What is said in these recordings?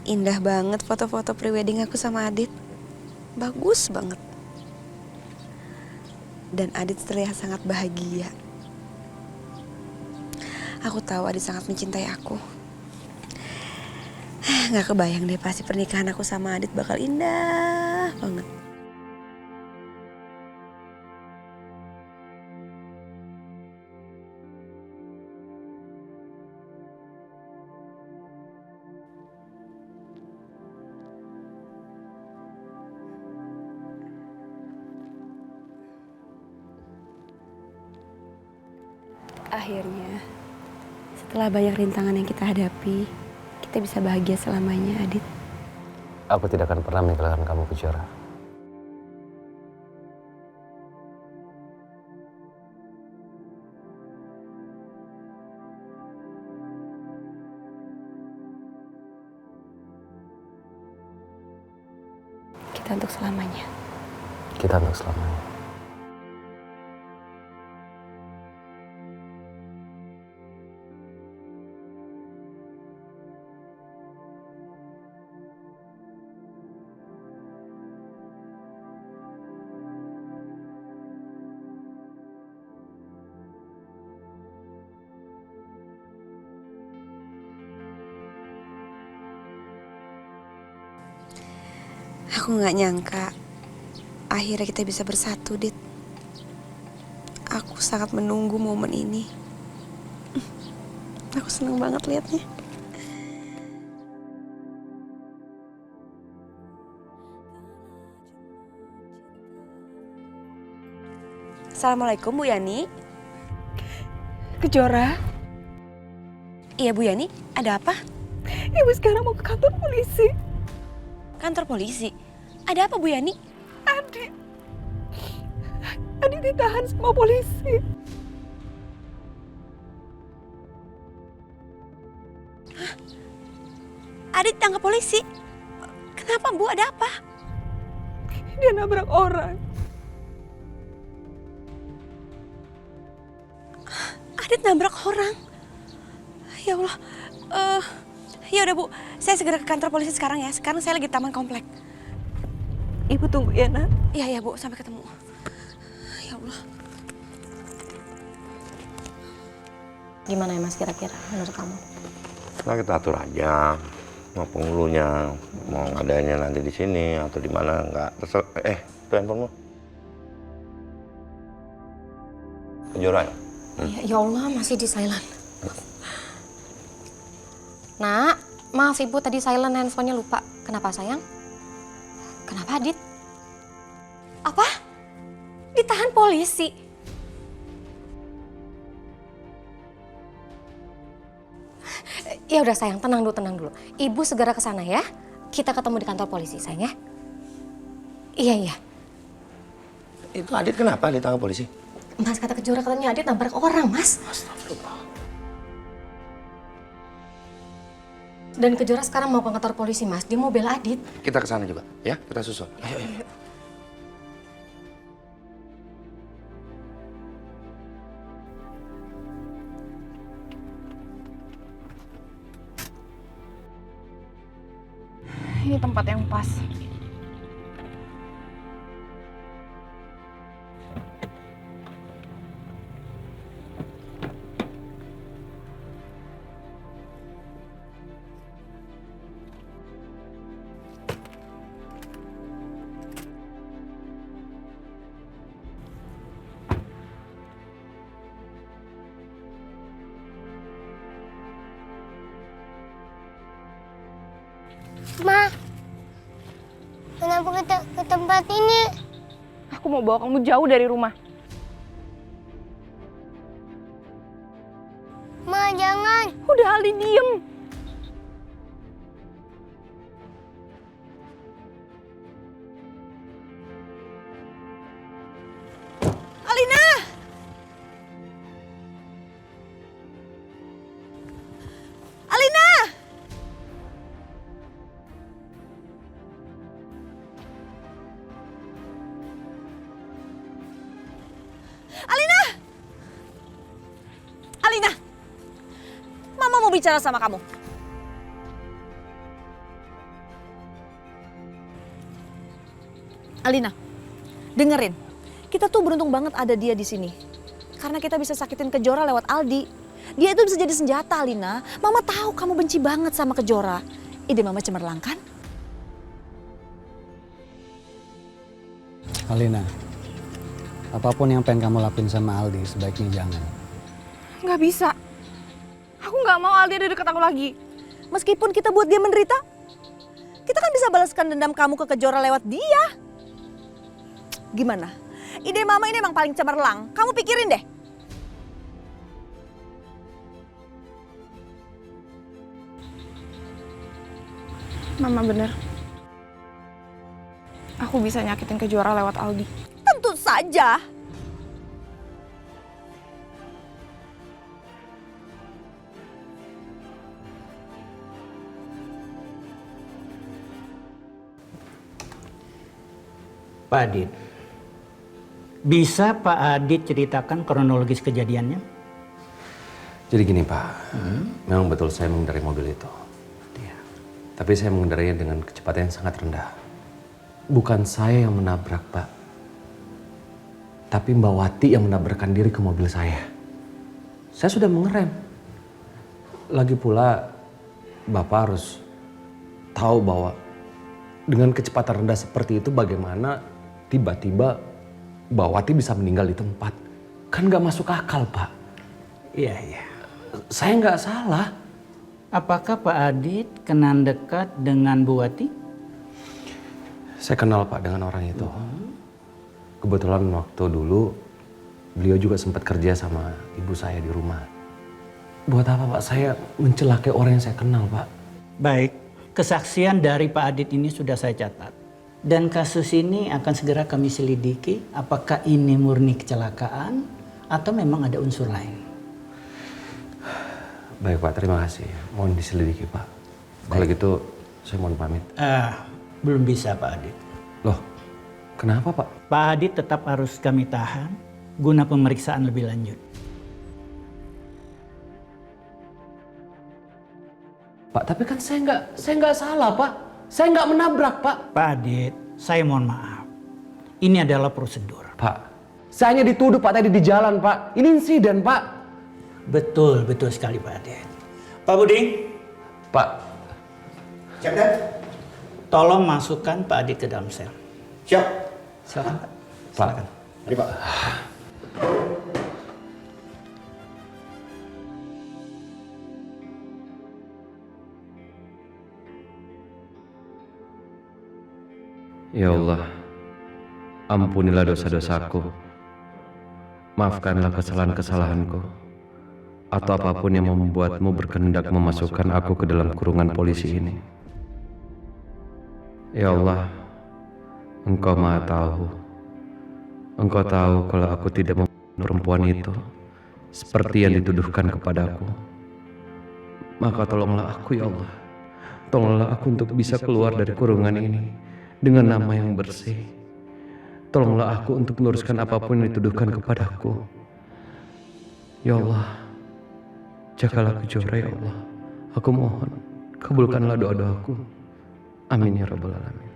Indah banget foto-foto prewedding aku sama Adit. Bagus banget. Dan Adit terlihat sangat bahagia. Aku tahu Adit sangat mencintai aku. Gak kebayang deh pasti pernikahan aku sama Adit bakal indah banget. Akhirnya, setelah banyak rintangan yang kita hadapi, kita bisa bahagia selamanya, Adit. Aku tidak akan pernah meninggalkan kamu, Kejora. Kita untuk selamanya. Kita untuk selamanya. Aku gak nyangka akhirnya kita bisa bersatu, Dit. Aku sangat menunggu momen ini. Aku seneng banget liatnya. Assalamualaikum, Bu Yani. Kejora, Iya, Bu Yani. Ada apa? ibu sekarang mau ke kantor polisi. Kantor polisi. Ada apa, Bu Yani? Adik ditahan sama polisi. Adit ditangkap polisi. Kenapa, Bu? Ada apa? Dia nabrak orang. Adit nabrak orang. Ya Allah. Ya udah, Bu. Saya segera ke kantor polisi sekarang ya. Sekarang saya lagi di taman komplek. Ibu tunggu ya, Nak. Iya, ya, Bu. Sampai ketemu. Ya Allah. Gimana ya Mas kira-kira menurut kamu? Nah, kita atur aja. Mau penghulunya, mau ngadainnya nanti di sini atau di mana, nggak terserah. Itu handphonemu. Kejora ya? Ya Allah, masih di silent. Nak, maaf Ibu tadi silent handphonenya lupa. Kenapa sayang? Kenapa Adit? Apa? Ditahan polisi? Ya udah sayang, tenang dulu. Ibu segera ke sana ya. Kita ketemu di kantor polisi sayang ya. Iya. Itu Adit kenapa ditangkap polisi? Mas kata Kejora katanya Adit nabrak orang, Mas. Astagfirullah. Dan Kejora sekarang mau ke kantor polisi, Mas. Dia mau bela Adit. Kita ke sana juga, ya? Kita susul. Ayo. Ini tempat yang pas. Ma, kenapa kita ke tempat ini? Aku mau bawa kamu jauh dari rumah. Ma, jangan. Udah Ali, diem. Alina! Alina! Alina! Alina! Mama mau bicara sama kamu. Alina, dengerin. Kita tuh beruntung banget ada dia di sini. Karena kita bisa sakitin Kejora lewat Aldi. Dia itu bisa jadi senjata, Alina. Mama tahu kamu benci banget sama Kejora. Ide Mama cemerlang kan? Alina, apapun yang pengen kamu lakuin sama Aldi, sebaiknya jangan. Nggak bisa. Aku nggak mau Aldi ada dekat aku lagi. Meskipun kita buat dia menderita, kita kan bisa balaskan dendam kamu ke Kejora lewat dia. Gimana? Ide Mama ini emang paling cemerlang. Kamu pikirin deh. Mama bener. Aku bisa nyakitin Kejora lewat Aldi. Tentu saja. Pak Adit, bisa Pak Adit ceritakan kronologis kejadiannya? Jadi gini Pak, memang betul saya mengendarai mobil itu. Iya. Tapi saya mengendarainya dengan kecepatan yang sangat rendah. Bukan saya yang menabrak Pak, tapi Mbak Wati yang menabrakkan diri ke mobil saya. Saya sudah mengerem. Lagi pula Bapak harus tahu bahwa dengan kecepatan rendah seperti itu bagaimana tiba-tiba Mbak Wati bisa meninggal di tempat. Kan gak masuk akal Pak. Iya, iya. Saya nggak salah. Apakah Pak Adit kenal dekat dengan Bu Wati? Saya kenal Pak dengan orang itu. Kebetulan waktu dulu beliau juga sempat kerja sama ibu saya di rumah. Buat apa Pak saya mencelakai orang yang saya kenal Pak? Baik, kesaksian dari Pak Adit ini sudah saya catat. Dan kasus ini akan segera kami selidiki apakah ini murni kecelakaan atau memang ada unsur lain. Baik Pak, terima kasih. Mohon diselidiki Pak. Kalau gitu saya mohon pamit. Belum bisa Pak Adit. Loh, kenapa Pak? Pak Adit tetap harus kami tahan guna pemeriksaan lebih lanjut. Pak, tapi kan saya nggak salah Pak. Saya nggak menabrak Pak. Pak Adit, saya mohon maaf. Ini adalah prosedur. Pak, saya hanya dituduh Pak tadi di jalan Pak. Ini insiden Pak. Betul, betul sekali Pak Adit. Pak Buding. Pak. Siap, Dan. Tolong masukkan Pak Adit ke dalam sel. Siap. Silakan Pak. Pak. Silakan. Mari Pak. Ya Allah, ampunilah dosa-dosaku. Maafkanlah kesalahan-kesalahanku. Atau apapun yang membuatmu berkehendak memasukkan aku ke dalam kurungan polisi ini. Ya Allah, Engkau Maha Tahu. Engkau tahu kalau aku tidak membunuh perempuan itu seperti yang dituduhkan kepadaku. Maka tolonglah aku ya Allah. Tolonglah aku untuk bisa keluar dari kurungan ini dengan nama yang bersih. Tolonglah aku untuk meluruskan apapun yang dituduhkan kepadaku. Ya Allah, jagalah Kejora ya Allah. Aku mohon, kabulkanlah doa-doaku. Amin ya rabbal alamin.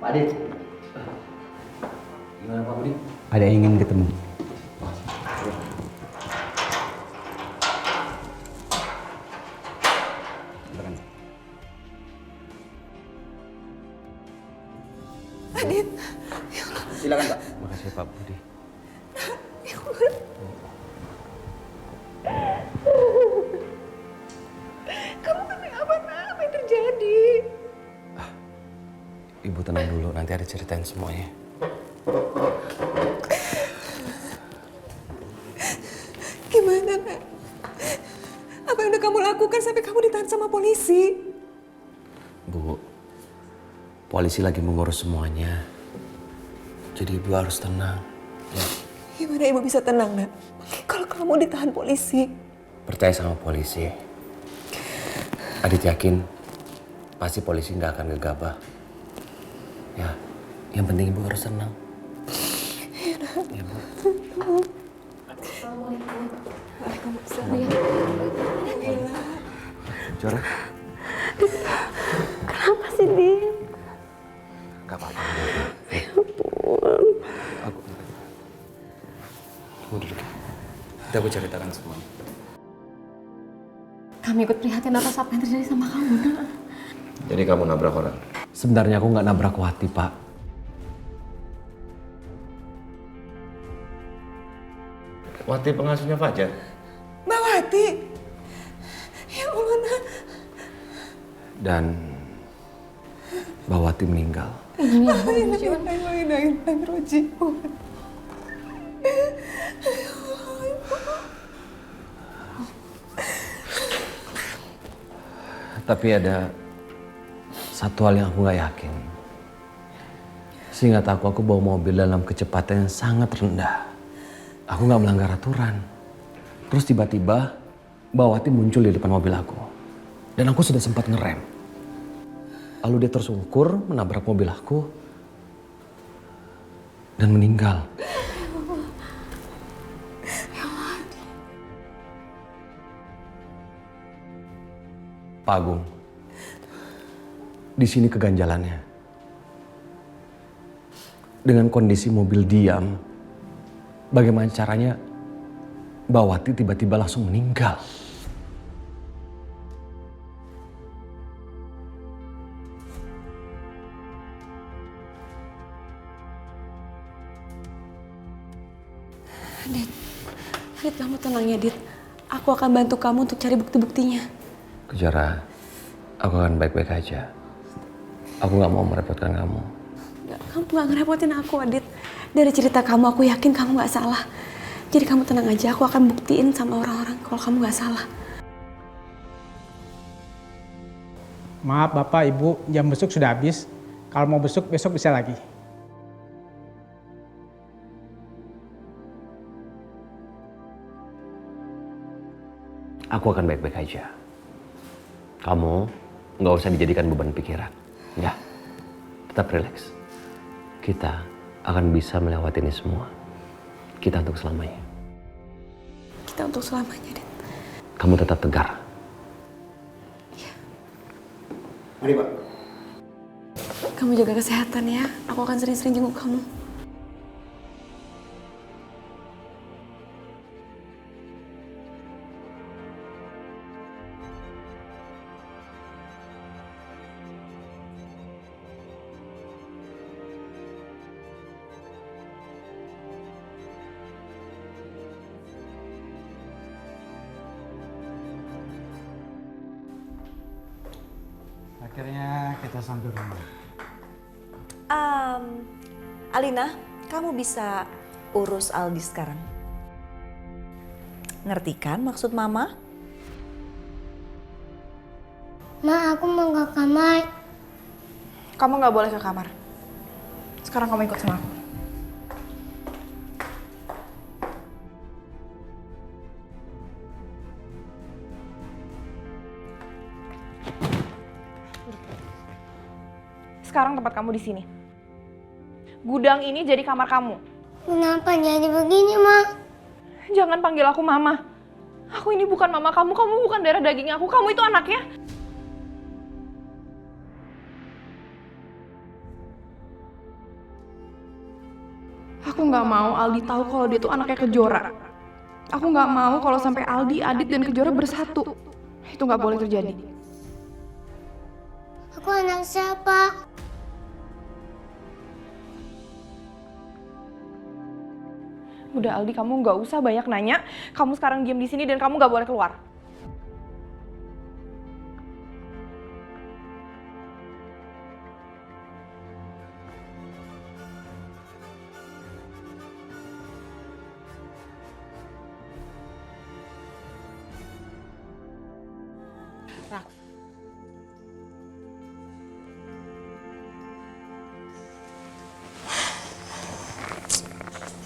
Pak Adit. Gimana Pak Budi? Ada yang ingin ketemu. Adit. Silakan Pak. Makasih Pak Budi. Kamu kenapa? Apa yang terjadi? Ibu tenang dulu, nanti ada ceritain semuanya. Gimana, Nak? Apa yang udah kamu lakukan sampai kamu ditahan sama polisi? Bu, polisi lagi mengurus semuanya. Jadi ibu harus tenang. Ya. Ya Gimana ibu bisa tenang, Nak? Kalau kamu ditahan polisi. Percaya sama polisi. Adit yakin pasti polisi nggak akan gegabah. Ya, yang penting ibu harus tenang. Ya, Bu. Jora. Kenapa sih, Din? Gak apa-apa. Aku. Tunggu dulu. Kita aku ceritakan semua. Kami ikut prihatin atas apa yang terjadi sama kamu, Nak. Jadi kamu nabrak orang? Sebenarnya aku nggak nabrak Wati, Pak. Wati pengasuhnya Fajar? Mbak Wati. Ya Allah, Nak. Dan Mbak Wati meninggal. Tapi ada satu hal yang aku nggak yakin. Seingat aku bawa mobil dalam kecepatan yang sangat rendah. Aku nggak melanggar aturan. Terus tiba-tiba Mbak Wati muncul di depan mobil aku. Dan aku sudah sempat ngerem. Lalu dia tersungkur menabrak mobil aku. Dan meninggal. Pak Agung, di sini keganjalannya. Dengan kondisi mobil diam, bagaimana caranya Mbak Wati tiba-tiba langsung meninggal? Dit, kamu tenang ya, Dit. Aku akan bantu kamu untuk cari bukti-buktinya. Kejora, aku akan baik-baik aja. Aku gak mau merepotkan kamu. Kamu gak ngerepotin aku, Adit. Dari cerita kamu, aku yakin kamu gak salah. Jadi kamu tenang aja, aku akan buktiin sama orang-orang kalau kamu gak salah. Maaf Bapak, Ibu, jam besuk sudah habis. Kalau mau besuk, besok bisa lagi. Aku akan baik-baik aja. Kamu nggak usah dijadikan beban pikiran. Ya, tetap rileks. Kita akan bisa melewati ini semua. Kita untuk selamanya. Kita untuk selamanya, Dit. Kamu tetap tegar. Iya. Mari, Pak. Kamu jaga kesehatan ya. Aku akan sering-sering jenguk kamu. Akhirnya kita sampai rumah. Alina, kamu bisa urus Aldi sekarang. Ngerti kan maksud Mama? Ma, aku mau ke kamar. Kamu nggak boleh ke kamar. Sekarang kamu ikut sama aku. Sekarang tempat kamu di sini. Gudang ini jadi kamar kamu. Kenapa jadi begini, Ma? Jangan panggil aku mama. Aku ini bukan mama kamu, kamu bukan darah daging aku, kamu itu anaknya. Aku nggak mau Aldi tahu kalau dia tuh anaknya Kejora. Aku nggak mau kalau sampai Aldi, Adit, dan Kejora bersatu. Itu nggak boleh terjadi. Aku anak siapa? Udah Aldi, kamu nggak usah banyak nanya. Kamu sekarang diam di sini dan kamu nggak boleh keluar.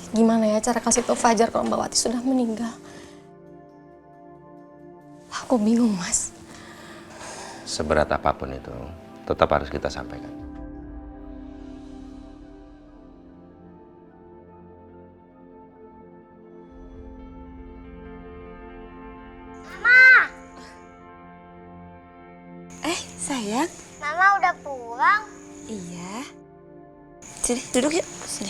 Gimana ya cara kasih tahu Fajar kalau Mbak Wati sudah meninggal? Aku bingung, Mas. Seberat apapun itu, tetap harus kita sampaikan. Sayang. Mama udah pulang? Iya. Sini, duduk yuk. Sini.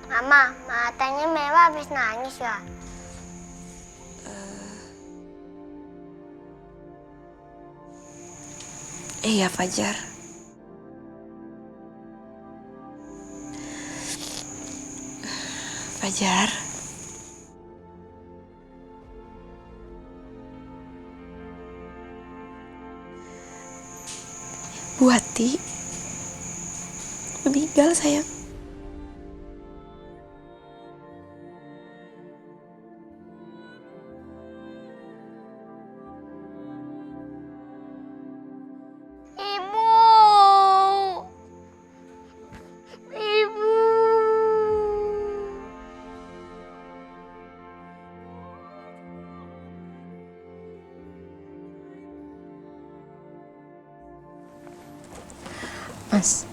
Mama, matanya Mela habis nangis ya? Iya, Fajar. Fajar. Bu Wati meninggal, sayang. Mas,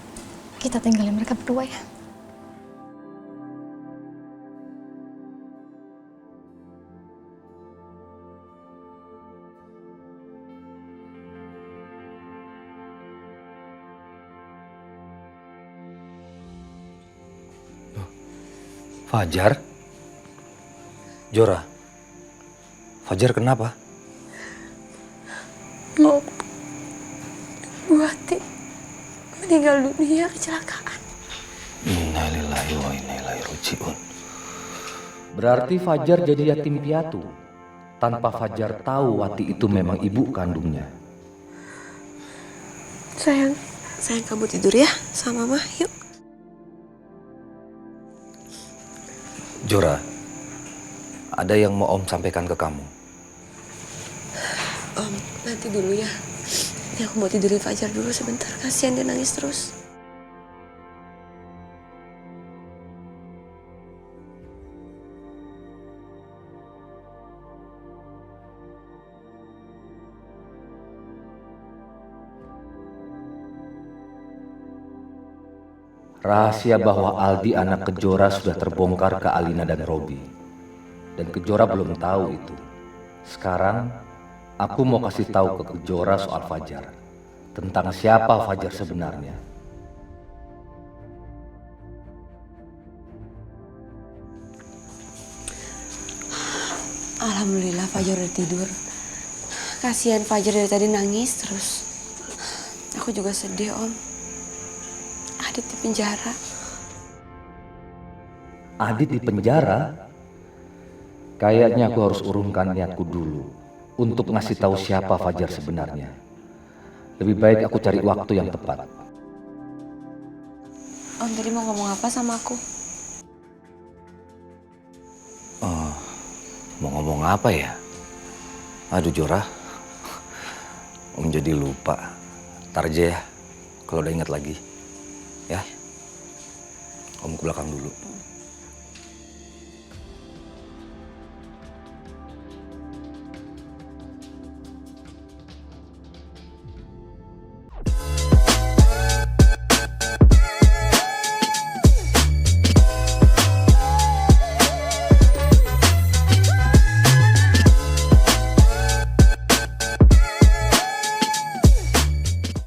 kita tinggalin mereka berdua ya. Fajar? Jora? Fajar kenapa? Bu Wati meninggal dunia kecelakaan. Innalillahi wa inna ilaihi raji'un. Berarti Fajar jadi yatim piatu tanpa Fajar tahu Wati itu memang ibu kandungnya. Sayang kamu tidur ya sama Mama, yuk. Jora, ada yang mau Om sampaikan ke kamu. Om, nanti dulu ya. Ini aku mau tidurin Fajar dulu sebentar. Kasihan dia nangis terus. Rahasia bahwa Aldi anak Kejora sudah terbongkar ke Alina dan Robi. Dan Kejora belum tahu itu. Sekarang, aku mau kasih tahu ke Kejora soal Fajar. Tentang siapa Fajar sebenarnya. Alhamdulillah Fajar udah tidur. Kasihan Fajar dari tadi nangis terus. Aku juga sedih, Om. Adit di penjara. Adit di penjara? Kayaknya aku harus urungkan niatku dulu untuk ngasih tahu siapa Fajar sebenarnya. Lebih baik aku cari waktu yang tepat. Om tadi mau ngomong apa sama aku? Mau ngomong apa ya? Aduh Jora, Om jadi lupa. Ntar aja ya, kalau udah ingat lagi. Ya, Om ke belakang dulu.